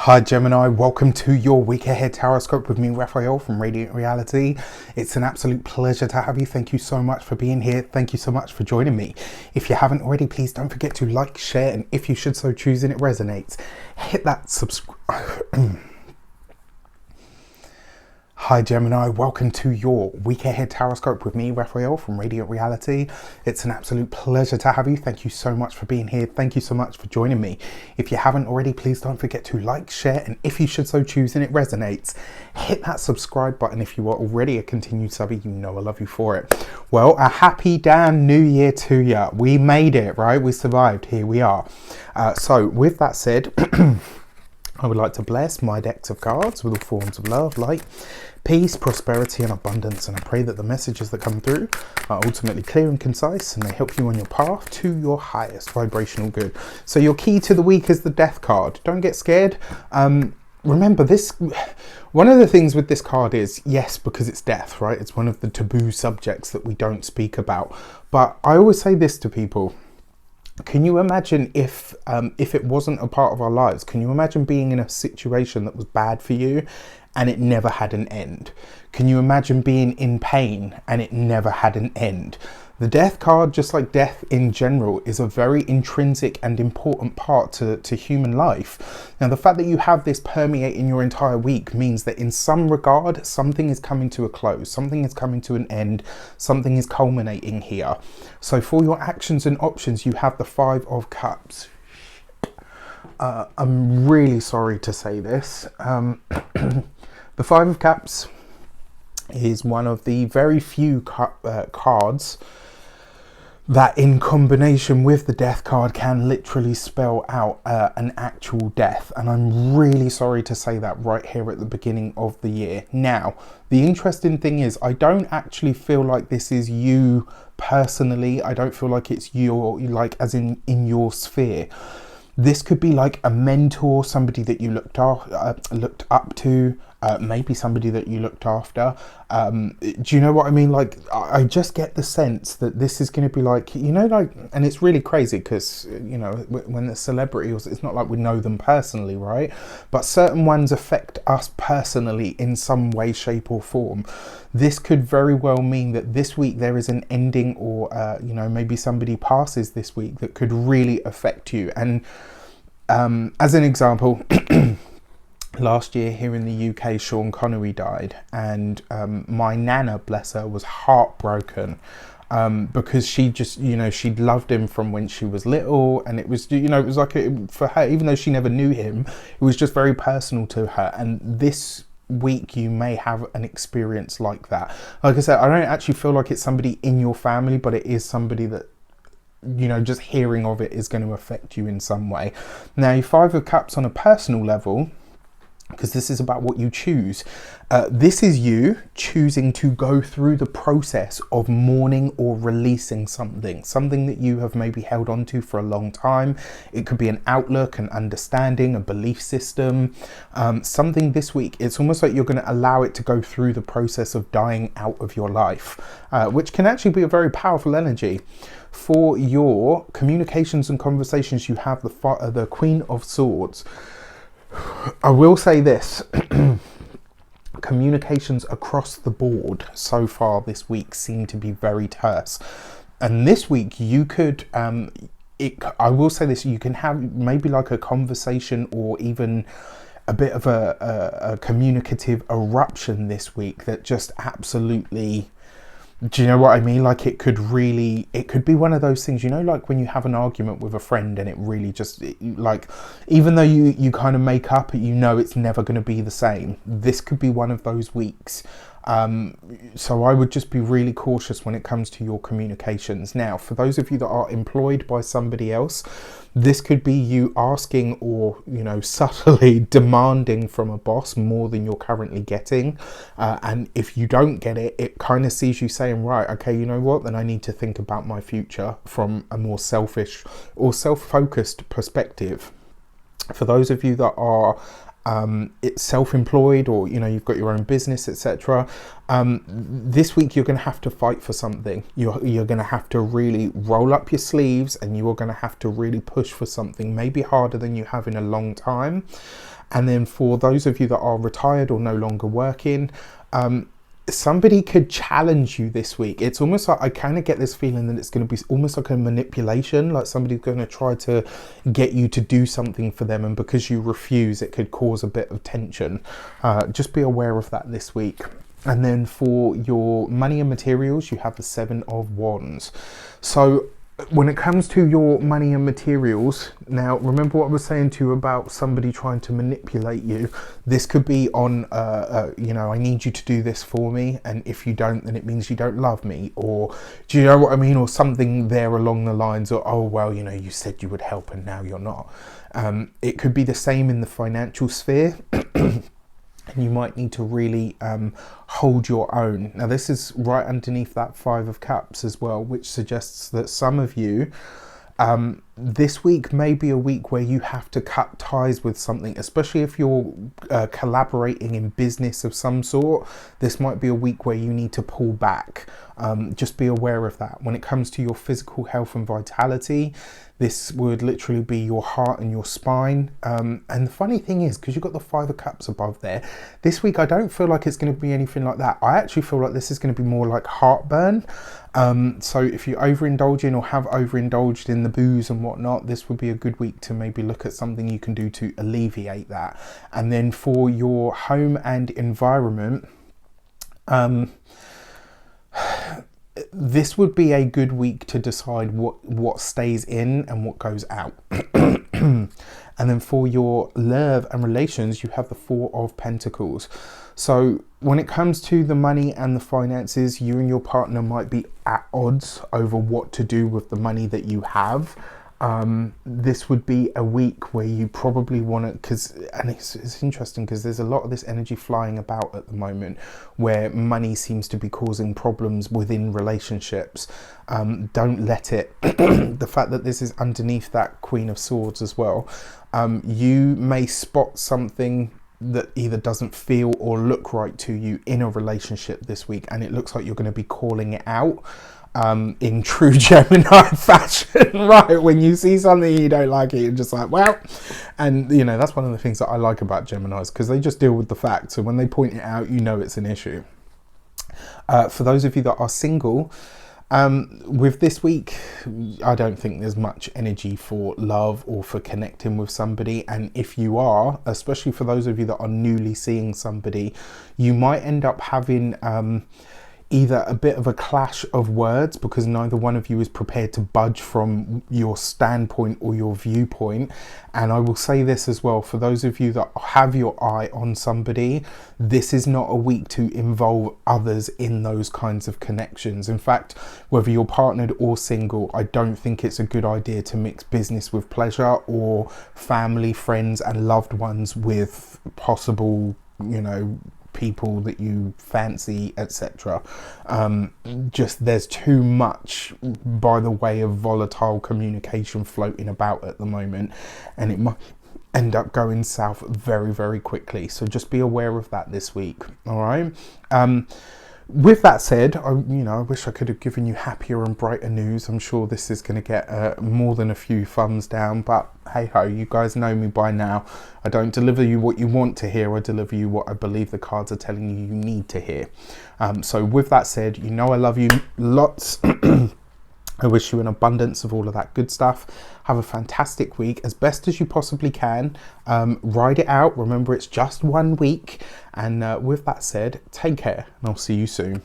Hi Gemini, welcome to your week ahead horoscope with me, Raphael from Reydiant Reality. It's an absolute pleasure to have you. Thank you so much for being here. Thank you so much for joining me. If you haven't already, please don't forget to like, share, and if you should so choose and it resonates, hit that subscribe. Hi Gemini, welcome to your week ahead horoscope with me, Raphael from Reydiant Reality. It's an absolute pleasure to have you. Thank you so much for being here. Thank you so much for joining me. If you haven't already, please don't forget to like, share, and if you should so choose and it resonates, hit that subscribe button. If you are already a continued subby, you know I love you for it. Well, a happy damn new year to you. We made it, right? We survived. Here we are. So with that said, I would like to bless my decks of cards with all forms of love, light, peace, prosperity, and abundance. And I pray that the messages that come through are ultimately clear and concise and they help you on your path to your highest vibrational good. So your key to the week is the Death card. Don't get scared. Remember this, one of the things with this card is, yes, because it's death, right? It's one of the taboo subjects that we don't speak about. But I always say this to people. Can you imagine if it wasn't a part of our lives? Can you imagine being in a situation that was bad for you and it never had an end? Can you imagine being in pain and it never had an end? The Death card, just like death in general, is a very intrinsic and important part to human life. Now, the fact that you have this permeating your entire week means that in some regard, something is coming to a close, something is coming to an end, something is culminating here. So for your actions and options, you have the Five of Cups. I'm really sorry to say this. The Five of Cups is one of the very few cards that in combination with the Death card can literally spell out an actual death. And I'm really sorry to say that right here at the beginning of the year. Now, the interesting thing is I don't actually feel like this is you personally. I don't feel like it's your, like as in your sphere. This could be like a mentor, somebody that you looked up to, maybe somebody that you looked after. Do you know what I mean? Like, I just get the sense that this is going to be like, you know, like, and it's really crazy because, you know, when the celebrities, it's not like we know them personally, right? But certain ones affect us personally in some way, shape or form. This could very well mean that this week there is an ending or, you know, maybe somebody passes this week that could really affect you. And as an example, last year here in the UK, Sean Connery died, and my nana, bless her, was heartbroken because she just, you know, she'd loved him from when she was little, and it was, you know, it was like for her, even though she never knew him, it was just very personal to her. And this week you may have an experience like that. Like I said, I don't actually feel like it's somebody in your family, but it is somebody that, you know, just hearing of it is going to affect you in some way. Now, your Five of Cups on a personal level, because this is about what you choose. This is you choosing to go through the process of mourning or releasing something that you have maybe held on to for a long time. It could be an outlook, an understanding, a belief system, something this week. It's almost like you're going to allow it to go through the process of dying out of your life, which can actually be a very powerful energy. For your communications and conversations, you have the Queen of Swords. I will say this, communications across the board so far this week seem to be very terse. And this week you could, I will say this, you can have maybe like a conversation or even a bit of a communicative eruption this week that just absolutely, do you know what I mean? Like it could be one of those things, you know, like when you have an argument with a friend and it really just, like, even though you kind of make up, you know, it's never going to be the same. This could be one of those weeks. So I would just be really cautious when it comes to your communications. Now, for those of you that are employed by somebody else, this could be you asking or, you know, subtly demanding from a boss more than you're currently getting. And if you don't get it, it kind of sees you saying, right, okay, you know what, then I need to think about my future from a more selfish or self-focused perspective. For those of you that are it's self-employed, or you've got your own business, etc. This week you're going to have to fight for something. You're going to have to really roll up your sleeves, and you are going to have to really push for something, maybe harder than you have in a long time. And then for those of you that are retired or no longer working, somebody could challenge you this week. It's almost like, I kind of get this feeling that it's going to be almost like a manipulation, like somebody's going to try to get you to do something for them, and because you refuse, it could cause a bit of tension. Just be aware of that this week. And then for your money and materials, you have the 7 of Wands. So when it comes to your money and materials, now remember what I was saying to you about somebody trying to manipulate you. This could be on, I need you to do this for me, and if you don't, then it means you don't love me, or do you know what I mean? Or something there along the lines of, oh, well, you said you would help and now you're not. It could be the same in the financial sphere. And you might need to really hold your own. Now, this is right underneath that 5 of Cups as well, which suggests that some of you, this week may be a week where you have to cut ties with something, especially if you're collaborating in business of some sort. This might be a week where you need to pull back. Just be aware of that. When it comes to your physical health and vitality, this would literally be your heart and your spine. And the funny thing is, because you've got the 5 of Cups above there, this week I don't feel like it's going to be anything like that. I actually feel like this is going to be more like heartburn. So if you overindulge in or have overindulged in the booze and whatnot, this would be a good week to maybe look at something you can do to alleviate that. And then for your home and environment, this would be a good week to decide what stays in and what goes out. And then for your love and relations, you have the 4 of Pentacles. So when it comes to the money and the finances, you and your partner might be at odds over what to do with the money that you have. This would be a week where you probably want to, and it's interesting because there's a lot of this energy flying about at the moment where money seems to be causing problems within relationships. Don't let it. The fact that this is underneath that Queen of Swords as well, you may spot something that either doesn't feel or look right to you in a relationship this week, and it looks like you're going to be calling it out. In true Gemini fashion, right? When you see something you don't like it, you're just like, well, and that's one of the things that I like about Geminis, because they just deal with the facts. So when they point it out, it's an issue. For those of you that are single, with this week, I don't think there's much energy for love or for connecting with somebody. And if you are, especially for those of you that are newly seeing somebody, you might end up having either a bit of a clash of words because neither one of you is prepared to budge from your standpoint or your viewpoint. And I will say this as well, for those of you that have your eye on somebody, this is not a week to involve others in those kinds of connections. In fact, whether you're partnered or single, I don't think it's a good idea to mix business with pleasure, or family, friends and loved ones with possible, people that you fancy, etc. Just there's too much by the way of volatile communication floating about at the moment, and it might end up going south very, very quickly. So just be aware of that this week. All right. With that said, I wish I could have given you happier and brighter news. I'm sure this is going to get more than a few thumbs down, but hey ho, you guys know me by now. I don't deliver you what you want to hear. I deliver you what I believe the cards are telling you need to hear. So with that said, I love you lots. I wish you an abundance of all of that good stuff. Have a fantastic week as best as you possibly can. Ride it out. Remember, it's just 1 week. And with that said, take care and I'll see you soon.